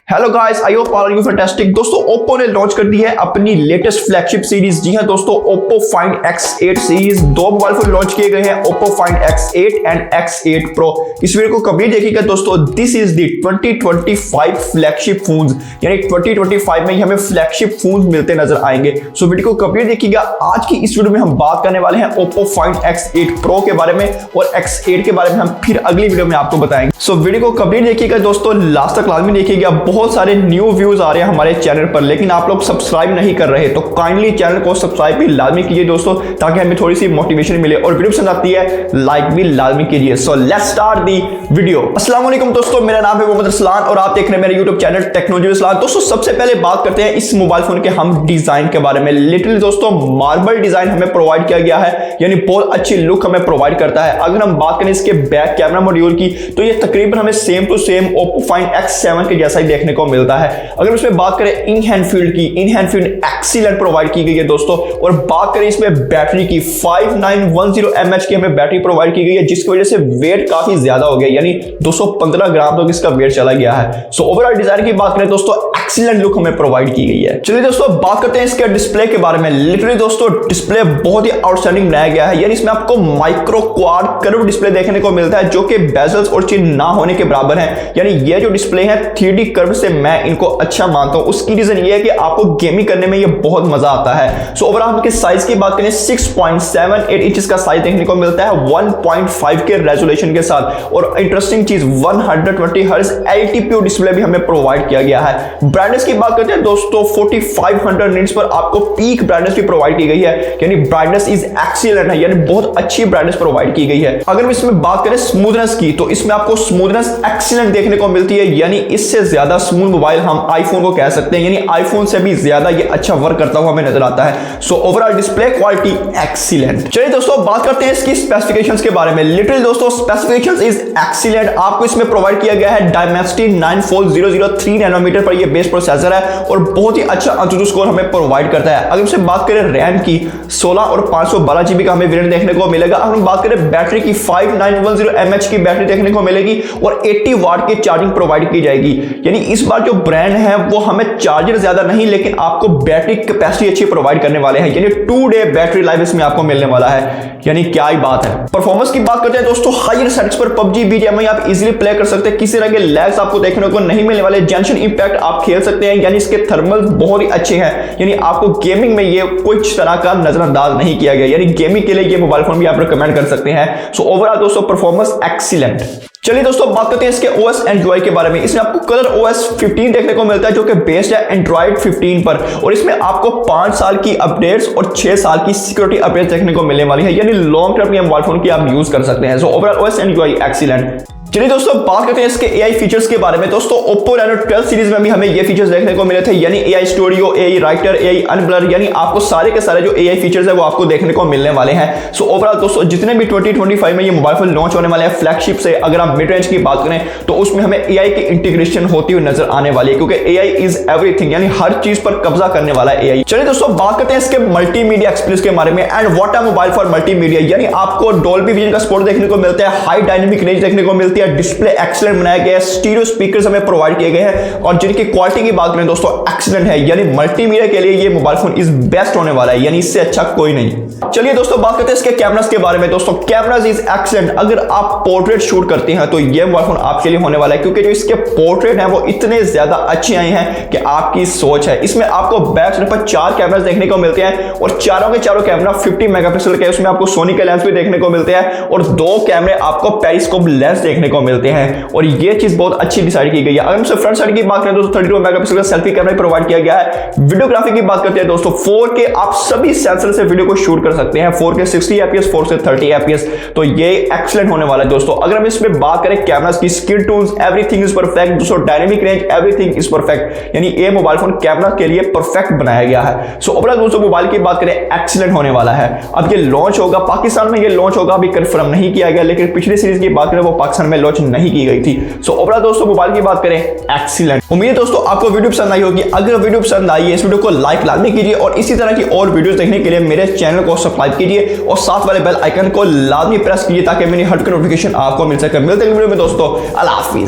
Hello guys, I hope all are you fantastic. दोस्तों Oppo ने launch कर दी है अपनी लेटेस्ट फ्लैगशिप सीरीज। जी हां दोस्तों, ओप्पो फाइंड X8 सीरीज। दो मोबाइल फोन लॉन्च किए गए हैं, Oppo find X8 and X8 pro. इस वीडियो को कंप्लीट देखिएगा दोस्तों। This is the 2025 flagship phones, यानी 2025 में ही हमें फ्लैगशिप फोन्स मिलते नजर आएंगे। सो वीडियो को कंप्लीट देखिएगा। आज की इस वीडियो में हम बात करने वाले हैं ओप्पो फाइंड X8 प्रो के बारे में, और X8 के बारे में हम फिर अगली वीडियो में आपको बताएंगे। सो वीडियो को कंप्लीट देखिएगा दोस्तों, लास्ट तक लाजमी देखिएगा। बहुत सारे न्यू व्यूज आ रहे हैं हमारे चैनल पर, लेकिन आप लोग सब्सक्राइब नहीं कर रहे, तो काइंडली चैनल को सब्सक्राइब भी लाजमी कीजिए दोस्तों, ताकि हमें थोड़ी सी मोटिवेशन मिले। और वीडियो पसंद आती है लाइक भी लाजमी कीजिए। So let's start the video. अस्सलाम वालेकुम दोस्तों, मेरा नाम है मोहम्मद अरसलान और आप देख रहे हैं मेरे यूट्यूब चैनल टेक्नोलॉजी अरसलान। दोस्तों सबसे पहले बात करते हैं इस मोबाइल फोन के हम डिजाइन के बारे में। लिटरली दोस्तों मार्बल डिजाइन हमें प्रोवाइड किया गया है, यानी बहुत अच्छी लुक हमें प्रोवाइड करता है। अगर हम बात करें इसके बैक कैमरा मॉड्यूल की, तो ये तकरीबन हमें same to same Oppo Find X7 के जैसा ही देखने को मिलता है। अगर इसमें बात करें इन हैंड फील्ड की, in hand field excellent provide की गई है दोस्तों। और बात करें इसमें बैटरी की, 5910 mAh की हमें बैटरी प्रोवाइड की गई है, जिसकी वजह से वेट काफी ज्यादा हो गया, यानी 215 ग्राम तक इसका वेट चला गया है। सो ओवरऑल डिजाइन की बात करें दोस्तों, एक्सीलेंट लुक हमें प्रोवाइड की गई है। चलिए दोस्तों बात करते हैं इसके डिस्प्ले के बारे में। लिटरली दोस्तों डिस्प्ले बहुत ही आउटस्टैंडिंग बनाया गया है, यानी इसमें आपको माइक्रो क्वाड कर्व डिस्प्ले देखने को मिलता है, जो कि बेजल्स और चिन्ह ना होने के बराबर है। यानी ये जो डिस्प्ले है 3D कर्व से मैं इनको अच्छा मानता हूं। उसकी रीजन ये है कि आपको गेमिंग करने में ये बहुत मजा आता है। सो ओवरऑल के साइज की बात करें, 6.78 इंच का साइज देखने को मिलता है 1.5 के रेजोल्यूशन के साथ। और इंटरेस्टिंग चीज 120 हर्ट्ज LTPO डिस्प्ले भी हमें प्रोवाइड किया गया है। ब्राइटनेस की बात करते हैं दोस्तों, 4500 निट्स पर आपको पीक ब्राइटनेस भी प्रोवाइड की गई है, यानी ब्राइटनेस इज एक्सीलेंट है, यानी बहुत अच्छी ब्राइटनेस प्रोवाइड की गई है। अगर इसमें बात करें स्मूथनेस की, तो इसमें आपको स्मूथनेस एक्सीलेंट देखने को मिलती है, यानी इससे ज्यादा स्मूथ मोबाइल हम आईफोन को कह सकते हैं, यानी आईफोन से भी ज्यादा ये अच्छा वर्क करता हुआ हमें नजर आता है। So overall display quality excellent. चलिए दोस्तों बात करते हैं इसकी स्पेसिफिकेशंस के बारे में। लिटरली दोस्तों स्पेसिफिकेशंस इज एक्सीलेंट। आपको इसमें प्रोवाइड किया गया है Dimensity 94003 नैनोमीटर पर ये बेस प्रोसेसर है, और बहुत ही अच्छा AnTuTu स्कोर हमें प्रोवाइड करता है। अगर इससे बात करें रैम की, 16 और 512 GB का हमें वेरिएंट देखने को मिलेगा। अगर हम बात करें बैटरी की, 5910 mAh की बैटरी देखने को मिलेगी, और 80 वाट की चार्जिंग प्रोवाइड की जाएगी। यानी इस बार जो ब्रांड है वो हमें चार्जर ज्यादा नहीं, लेकिन आपको बैटरी कैपेसिटी अच्छी प्रोवाइड करने वाले हैं, यानी 2 डे बैटरी लाइफ इसमें आपको मिलने वाला है। यानी क्या ही बात है। परफॉर्मेंस की बात करते हैं दोस्तों, हायर सेटिंग्स पर PUBG BGMI आप इजीली प्ले कर सकते हैं, किसी तरह के लैग्स आपको देखने को नहीं मिलने वाले। जेंशन इंपैक्ट आप खेल सकते हैं, यानी इसके थर्मल बहुत ही अच्छे हैं, यानी आपको गेमिंग में ये कुछ तरह का नजरअंदाज नहीं किया गया, यानी गेमिंग के लिए ये मोबाइल फोन भी आप रिकमेंड कर सकते हैं। सो ओवरऑल दोस्तों परफॉर्मेंस एक्सीलेंट। चलिए दोस्तों बात करते हैं इसके OS Android के बारे में। इसमें आपको कलर OS 15 देखने को मिलता है, जो कि बेस्ड है Android 15 पर, और इसमें आपको 5 साल की अपडेट्स और 6 साल की सिक्योरिटी अपडेट्स देखने को मिलने वाली है, यानी लॉन्ग टर्म मोबाइल फोन की आप यूज कर सकते हैं। So overall OS Android excellent. चलिए दोस्तों बात करते हैं इसके AI फीचर्स के बारे में। दोस्तों Oppo Reno 12 सीरीज में भी हमें ये फीचर्स देखने को मिले थे, यानी AI studio, AI writer, AI unblur, यानी आपको सारे के सारे जो AI फीचर्स है वो आपको देखने को मिलने वाले हैं। सो ओवरऑल दोस्तों जितने भी 2025 में ये मोबाइल फोन लॉन्च होने वाले हैं फ्लैगशिप से, अगर आप मिड रेंज की बात करें तो उसमें हमें AI की इंटीग्रेशन होती हुई नजर आने वाली है, क्योंकि AI इज एवरीथिंग, यानी हर चीज पर कब्जा करने वाला है AI। चलिए दोस्तों बात करते हैं इसके मल्टीमीडिया एक्सपीरियंस के बारे में। And what a mobile for multimedia, यानी आपको डॉल्बी विजन का सपोर्ट देखने को मिलता है, हाई डायनेमिक रेंज देखने को मिलती है, डिस्प्ले एक्सीलेंट बनाया गया है, स्टीरियो स्पीकर्स हमें प्रोवाइड किए गए हैं, और जिनकी क्वालिटी की बात करें दोस्तों एक्सीलेंट है, यानी मल्टीमीडिया के लिए ये मोबाइल फोन इज बेस्ट होने वाला है, यानी इससे अच्छा कोई नहीं। चलिए दोस्तों बात करते हैं इसके कैमरास के बारे में। दोस्तों कैमरास इज एक्सीलेंट। अगर आप पोर्ट्रेट शूट करते हैं तो ये मोबाइल फोन आपके लिए होने वाला है, क्योंकि जो इसके पोर्ट्रेट हैं वो इतने ज्यादा अच्छे आए हैं कि आपकी सोच है। इसमें आपको बैक साइड पर 4 कैमरास देखने को मिलते हैं, और चारों के चारों कैमरा 50 मेगापिक्सल के, उसमें आपको सोनी के लेंस भी देखने को मिलते हैं, और 2 कैमरे आपको पेरिस्कोप लेंस देखने को मिलते हैं, और ये चीज बहुत अच्छी डिसाइड की गई है। अगर हमसे फ्रंट साइड की बात करें दोस्तों 32 मेगापिक्सल का सेल्फी कैमरा प्रोवाइड किया गया है। वीडियोग्राफी की बात करते हैं दोस्तों, 4K आप सभी सेंसर से वीडियो को शूट कर सकते हैं, 4K 60 fps, 4K 30 fps, तो ये एक्सीलेंट होने वाला है दोस्तों। अगर हम इसमें बात करें कैमरास की, skin tools everything is perfect दोस्तों, dynamic range everything is perfect, यानी ये मोबाइल फोन कैमरा के लिए परफेक्ट बनाया गया है। सो ओवरऑल दोस्तों मोबाइल की बात करें एक्सीलेंट होने वाला है। अब ये लॉन्च होगा पाकिस्तान में, ये लॉन्च होगा अभी कंफर्म नहीं किया गया, लेकिन पिछली सीरीज की बात करें वो पाकिस्तान में लॉन्च नहीं की गई थी। सो ओवरऑल दोस्तों मोबाइल की बात करें एक्सीलेंट। उम्मीद है दोस्तों आपको वीडियो पसंद आई होगी। अगर वीडियो पसंद आई है इस वीडियो को लाइक लाजमी कीजिए, और इसी तरह की और वीडियोस देखने के लिए मेरे चैनल को सब्सक्राइब कीजिए, और साथ वाले बेल आइकन को लाजमी प्रेस कीजिए, ताकि मेरी हर नोटिफिकेशन आपको मिल सके। मिलते हैं वीडियो में दोस्तों, अल्लाह हाफिज।